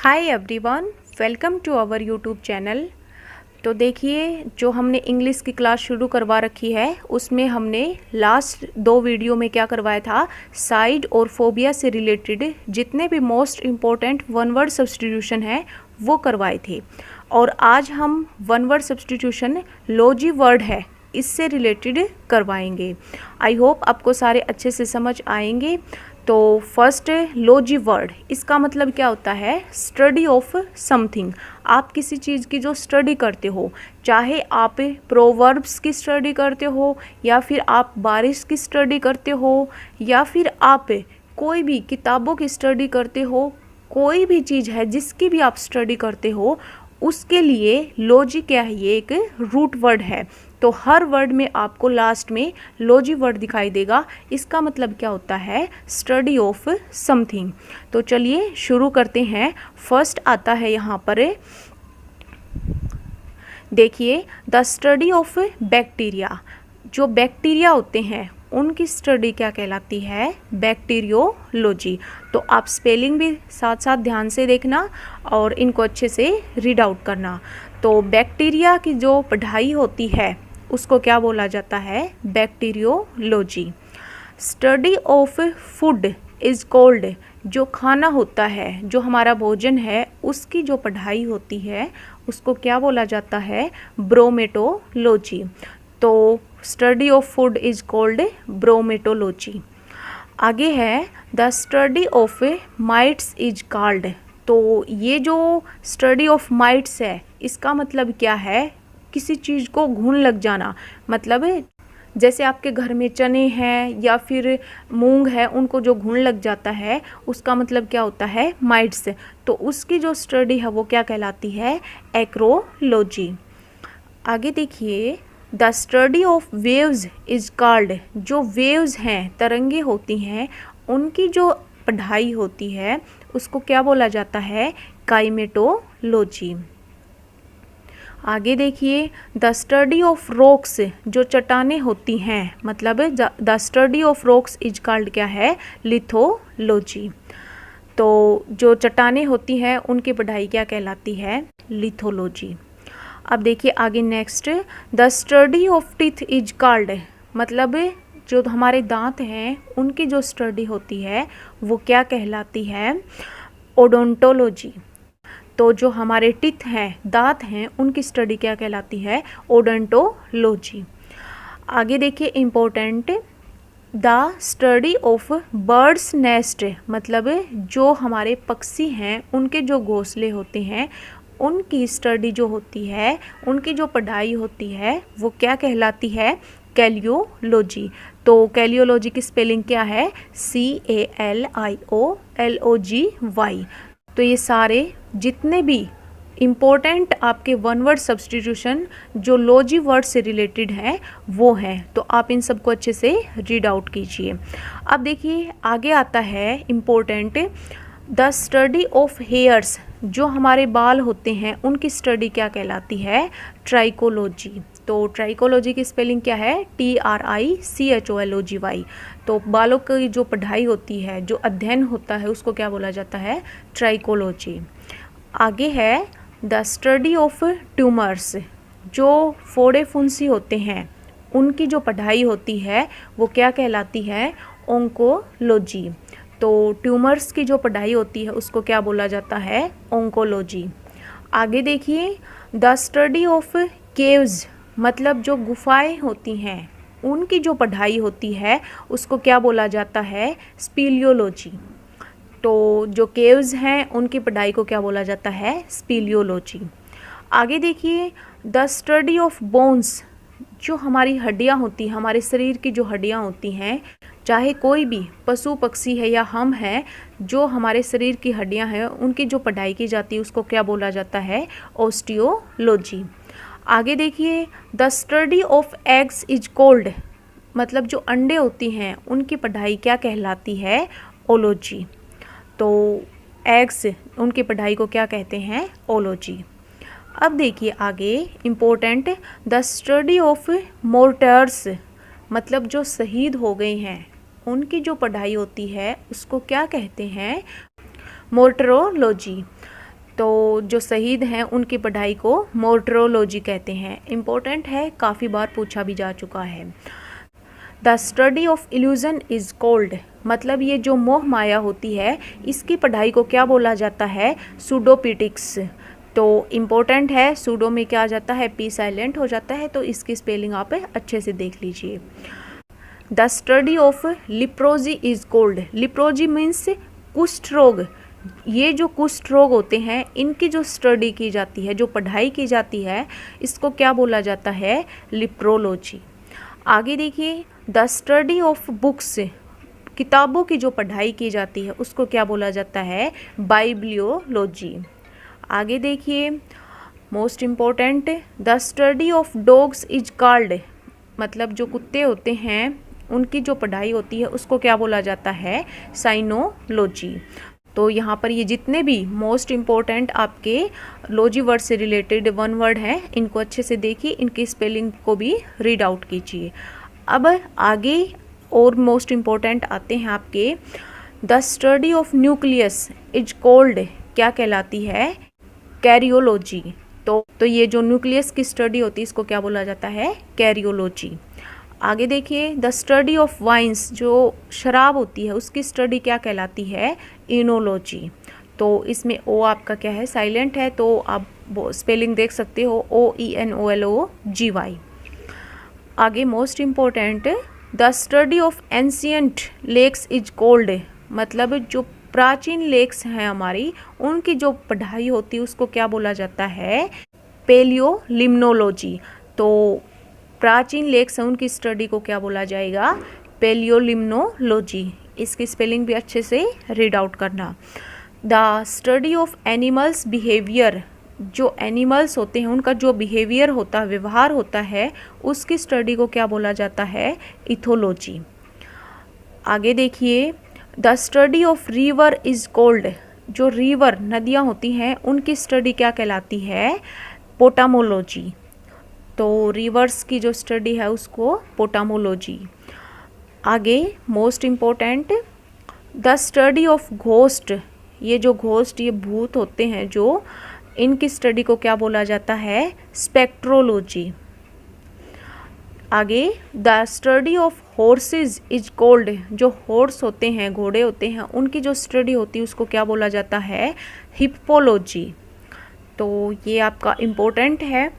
Hi everyone, welcome to our YouTube channel. तो देखिए, जो हमने इंग्लिश की क्लास शुरू करवा रखी है उसमें हमने लास्ट 2 वीडियो में क्या करवाया था, साइड और फोबिया से रिलेटेड जितने भी most important one word substitution है वो करवाए थे। और आज हम वन वर्ड सब्स्टिट्यूशन लोजी वर्ड है इससे रिलेटेड करवाएंगे। आई होप आपको सारे अच्छे से समझ आएंगे। तो फर्स्ट लोजी वर्ड, इसका मतलब क्या होता है, स्टडी ऑफ समथिंग। आप किसी चीज़ की जो स्टडी करते हो, चाहे आप प्रोवर्ब्स की स्टडी करते हो या फिर आप बारिश की स्टडी करते हो या फिर आप कोई भी किताबों की स्टडी करते हो, कोई भी चीज़ है जिसकी भी आप स्टडी करते हो उसके लिए लोजी क्या है, ये एक रूट वर्ड है। तो हर वर्ड में आपको लास्ट में लोजी वर्ड दिखाई देगा। इसका मतलब क्या होता है, स्टडी ऑफ समथिंग। तो चलिए शुरू करते हैं। फर्स्ट आता है यहाँ पर, देखिए, द स्टडी ऑफ बैक्टीरिया। जो बैक्टीरिया होते हैं उनकी स्टडी क्या कहलाती है, बैक्टीरियोलॉजी। तो आप स्पेलिंग भी साथ साथ ध्यान से देखना और इनको अच्छे से रीड आउट करना। तो बैक्टीरिया की जो पढ़ाई होती है उसको क्या बोला जाता है, bacteriology. Study of food is called, जो खाना होता है, जो हमारा भोजन है उसकी जो पढ़ाई होती है उसको क्या बोला जाता है, ब्रोमेटोलॉजी। तो study of food is called bromatology. आगे है, the study of mites is called. तो ये जो स्टडी ऑफ माइट्स है इसका मतलब क्या है, किसी चीज़ को घुन लग जाना। मतलब जैसे आपके घर में चने हैं या फिर मूंग है, उनको जो घुन लग जाता है उसका मतलब क्या होता है, माइट्स। तो उसकी जो स्टडी है वो क्या कहलाती है, एक्रोलॉजी। आगे देखिए, the study of waves is called. जो वेव्स हैं, तरंगे होती हैं, उनकी जो पढ़ाई होती है उसको क्या बोला जाता है, काइमेटोलॉजी। आगे देखिए, द स्टडी ऑफ रॉक्स, जो चट्टानें होती हैं, मतलब the study of rocks is called क्या है, लिथोलॉजी। तो जो चट्टानें होती हैं उनकी पढ़ाई क्या कहलाती है, लिथोलॉजी। अब देखिए आगे next, the study of teeth is called. मतलब जो हमारे दांत हैं उनकी जो स्टडी होती है वो क्या कहलाती है, ओडोंटोलॉजी। तो जो हमारे टीथ हैं, दांत हैं, उनकी स्टडी क्या कहलाती है, ओडोंटोलॉजी। आगे देखिए important, the study of birds nest. मतलब जो हमारे पक्षी हैं उनके जो घोंसले होते हैं उनकी स्टडी जो होती है, उनकी जो पढ़ाई होती है वो क्या कहलाती है, कैलियोलॉजी। तो कैलियोलॉजी की स्पेलिंग क्या है, CALIOLOGY। तो ये सारे जितने भी इम्पोर्टेंट आपके वन वर्ड सब्स्टिट्यूशन जो लॉजी वर्ड से रिलेटेड हैं वो हैं। तो आप इन सबको अच्छे से रीड आउट कीजिए। अब देखिए आगे आता है important, the study of hairs. जो हमारे बाल होते हैं उनकी स्टडी क्या कहलाती है, ट्राइकोलॉजी। तो ट्राइकोलॉजी की स्पेलिंग क्या है, TRICHOLOGY। तो बालों की जो पढ़ाई होती है, जो अध्ययन होता है उसको क्या बोला जाता है, ट्राइकोलॉजी। आगे है, द स्टडी ऑफ ट्यूमर्स। जो फोड़े फुंसी होते हैं उनकी जो पढ़ाई होती है वो क्या कहलाती है, ओंकोलॉजी। तो ट्यूमर्स की जो पढ़ाई होती है उसको क्या बोला जाता है, ओंकोलॉजी। आगे देखिए, द स्टडी ऑफ केव्स। मतलब जो गुफाएं होती हैं उनकी जो पढ़ाई होती है उसको क्या बोला जाता है, स्पीलियोलॉजी। तो जो केव्स हैं उनकी पढ़ाई को क्या बोला जाता है, स्पीलियोलॉजी। आगे देखिए, द स्टडी ऑफ बोन्स। जो हमारी हड्डियां होती हैं, हमारे शरीर की जो हड्डियां होती हैं, चाहे कोई भी पशु पक्षी है या हम हैं, जो हमारे शरीर की हड्डियां हैं उनकी जो पढ़ाई की जाती है उसको क्या बोला जाता है, ऑस्टियोलॉजी। आगे देखिए, the study of eggs is called. मतलब जो अंडे होती हैं उनकी पढ़ाई क्या कहलाती है, ओलॉजी। तो एग्स, उनकी पढ़ाई को क्या कहते हैं, ओलॉजी। अब देखिए आगे important, the study of motors. मतलब जो शहीद हो गए हैं उनकी जो पढ़ाई होती है उसको क्या कहते हैं, मोर्टरोलॉजी। तो जो शहीद हैं उनकी पढ़ाई को मोर्टरोलॉजी कहते हैं। इम्पोर्टेंट है, काफ़ी बार पूछा भी जा चुका है। The study of illusion is called, मतलब ये जो मोह माया होती है इसकी पढ़ाई को क्या बोला जाता है? सूडोपिटिक्स। तो इम्पोर्टेंट है, सूडो में क्या आ जाता है? पी साइलेंट हो जाता है, तो इसकी स्पेलिंग आप अच्छे से देख लीजिए। The study of leprology is called, leprology means कुष्ठ रोग। ये जो कुष्ठ रोग होते हैं इनकी जो स्टडी की जाती है, जो पढ़ाई की जाती है, इसको क्या बोला जाता है? लिप्रोलॉजी। आगे देखिए, द स्टडी ऑफ बुक्स, किताबों की जो पढ़ाई की जाती है उसको क्या बोला जाता है? बाइब्लियोलॉजी। आगे देखिए, most important, the study of dogs is called, मतलब जो कुत्ते होते हैं उनकी जो पढ़ाई होती है उसको क्या बोला जाता है? साइनोलॉजी। तो यहाँ पर ये जितने भी मोस्ट इम्पोर्टेंट आपके लॉजी वर्ड से रिलेटेड वन वर्ड हैं इनको अच्छे से देखिए, इनकी स्पेलिंग को भी रीड आउट कीजिए। अब आगे और मोस्ट इम्पोर्टेंट आते हैं आपके, the study of nucleus is called, क्या कहलाती है? कैरियोलॉजी। तो ये जो न्यूक्लियस की स्टडी होती है इसको क्या बोला जाता है? कैरियोलॉजी। आगे देखिए, द स्टडी ऑफ वाइन्स, जो शराब होती है उसकी स्टडी क्या कहलाती है? इनोलॉजी। तो इसमें ओ आपका क्या है? साइलेंट है, तो आप स्पेलिंग देख सकते हो, OENOLOGY। आगे most important, the study of ancient lakes is called, मतलब जो प्राचीन लेक्स हैं हमारी उनकी जो पढ़ाई होती है उसको क्या बोला जाता है? पेलियोलिम्नोलॉजी। तो प्राचीन लेक्स हैं उनकी स्टडी को क्या बोला जाएगा? पेलियोलिम्नोलॉजी। इसकी स्पेलिंग भी अच्छे से रीड आउट करना। The study of animals behaviour, जो एनिमल्स होते हैं उनका जो बिहेवियर होता है, व्यवहार होता है, उसकी स्टडी को क्या बोला जाता है? इथोलॉजी। आगे देखिए, the study of river is called, जो रिवर नदियाँ होती हैं उनकी स्टडी क्या कहलाती है? पोटामोलॉजी। तो रिवर्स की जो स्टडी है उसको पोटामोलॉजी। आगे most important, the study of ghost, ये जो घोस्ट, ये भूत होते हैं जो, इनकी स्टडी को क्या बोला जाता है? स्पेक्ट्रोलॉजी। आगे, the study of horses is called, जो हॉर्स होते हैं, घोड़े होते हैं, उनकी जो स्टडी होती है उसको क्या बोला जाता है? हिप्पोलॉजी। तो ये आपका इम्पोर्टेंट है।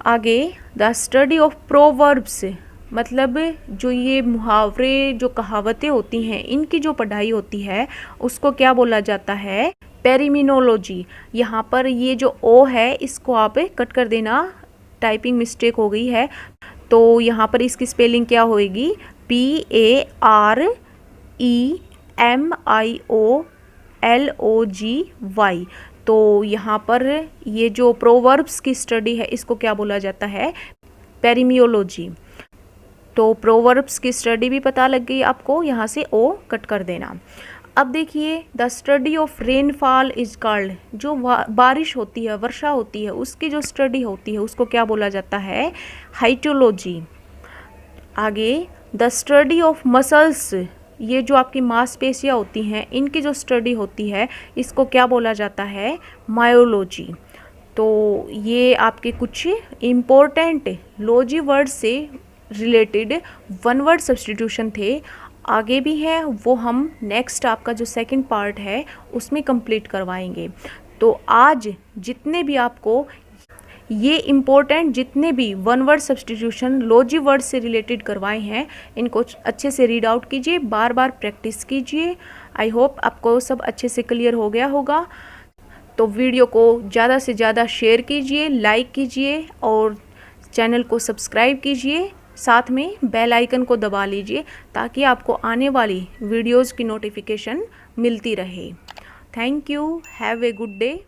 आगे, द स्टडी ऑफ प्रोवर्ब्स, मतलब जो ये मुहावरे, जो कहावतें होती हैं, इनकी जो पढ़ाई होती है उसको क्या बोला जाता है? पेरिमिनोलॉजी। यहाँ पर ये जो ओ है इसको आप कट कर देना, टाइपिंग मिस्टेक हो गई है। तो यहाँ पर इसकी स्पेलिंग क्या होएगी? PAREMIOLOGY। तो यहाँ पर ये जो प्रोवर्ब्स की स्टडी है इसको क्या बोला जाता है? पेरिमियोलॉजी। तो प्रोवर्ब्स की स्टडी भी पता लग गई आपको, यहाँ से ओ कट कर देना। अब देखिए, the study of rainfall is called, जो बारिश होती है, वर्षा होती है, उसकी जो स्टडी होती है उसको क्या बोला जाता है? हाइटोलॉजी। आगे, द स्टडी ऑफ मसल्स, ये जो आपकी मांसपेशियाँ होती हैं इनकी जो स्टडी होती है इसको क्या बोला जाता है? मायोलॉजी। तो ये आपके कुछ इम्पोर्टेंट लॉजी वर्ड से रिलेटेड वन वर्ड सब्स्टिट्यूशन थे। आगे भी है, वो हम नेक्स्ट आपका जो सेकंड पार्ट है उसमें कंप्लीट करवाएंगे। तो आज जितने भी आपको ये इम्पोर्टेंट जितने भी one word substitution logy word से रिलेटेड करवाए हैं इनको अच्छे से रीड आउट कीजिए, बार बार प्रैक्टिस कीजिए। आई होप आपको सब अच्छे से क्लियर हो गया होगा। तो वीडियो को ज़्यादा से ज़्यादा शेयर कीजिए, लाइक कीजिए और चैनल को सब्सक्राइब कीजिए, साथ में बेल आइकन को दबा लीजिए ताकि आपको आने वाली वीडियोज़ की नोटिफिकेशन मिलती रहे। Thank you, have a good day.